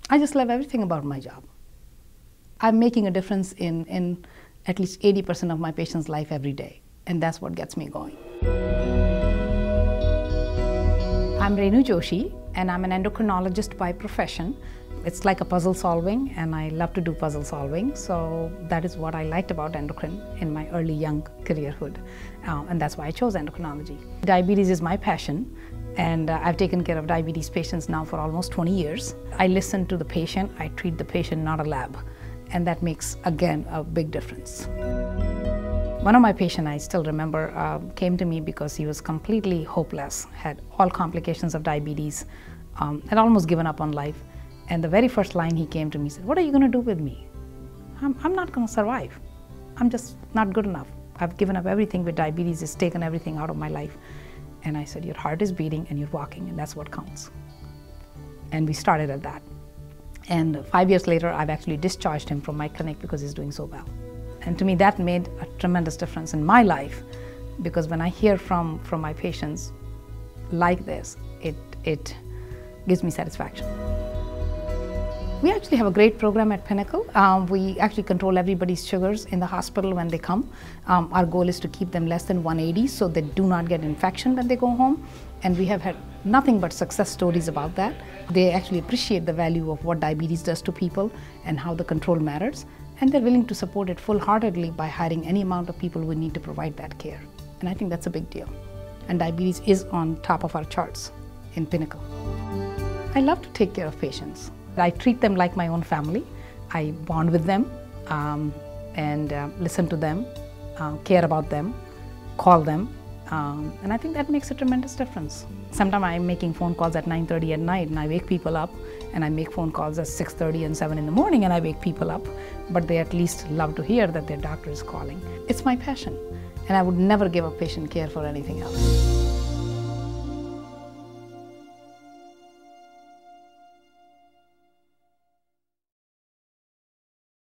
I just love everything about my job. I'm making a difference in at least 80% of my patients' life every day, and that's what gets me going. I'm Renu Joshi, and I'm an endocrinologist by profession. It's like a puzzle solving, and I love to do puzzle solving, so that is what I liked about endocrine in my early young careerhood, and that's why I chose endocrinology. Diabetes is my passion, and I've taken care of diabetes patients now for almost 20 years. I listen to the patient, I treat the patient, not a lab, and that makes, again, a big difference. One of my patients, I still remember, came to me because he was completely hopeless, had all complications of diabetes, had almost given up on life. And the very first line he came to me said, "What are you going to do with me? I'm not going to survive. I'm just not good enough. I've given up everything with diabetes. It's taken everything out of my life." And I said, "Your heart is beating and you're walking, and that's what counts." And we started at that. And 5 years later, I've actually discharged him from my clinic because he's doing so well. And to me, that made a tremendous difference in my life, because when I hear from my patients like this, it gives me satisfaction. We actually have a great program at Pinnacle. We actually control everybody's sugars in the hospital when they come. Our goal is to keep them less than 180 so they do not get infection when they go home. And we have had nothing but success stories about that. They actually appreciate the value of what diabetes does to people and how the control matters. And they're willing to support it full-heartedly by hiring any amount of people we need to provide that care. And I think that's a big deal. And diabetes is on top of our charts in Pinnacle. I love to take care of patients. I treat them like my own family. I bond with them and listen to them, care about them, call them, and I think that makes a tremendous difference. Sometimes I'm making phone calls at 9:30 at night and I wake people up, and I make phone calls at 6:30 and 7 in the morning and I wake people up, but they at least love to hear that their doctor is calling. It's my passion, and I would never give up patient care for anything else.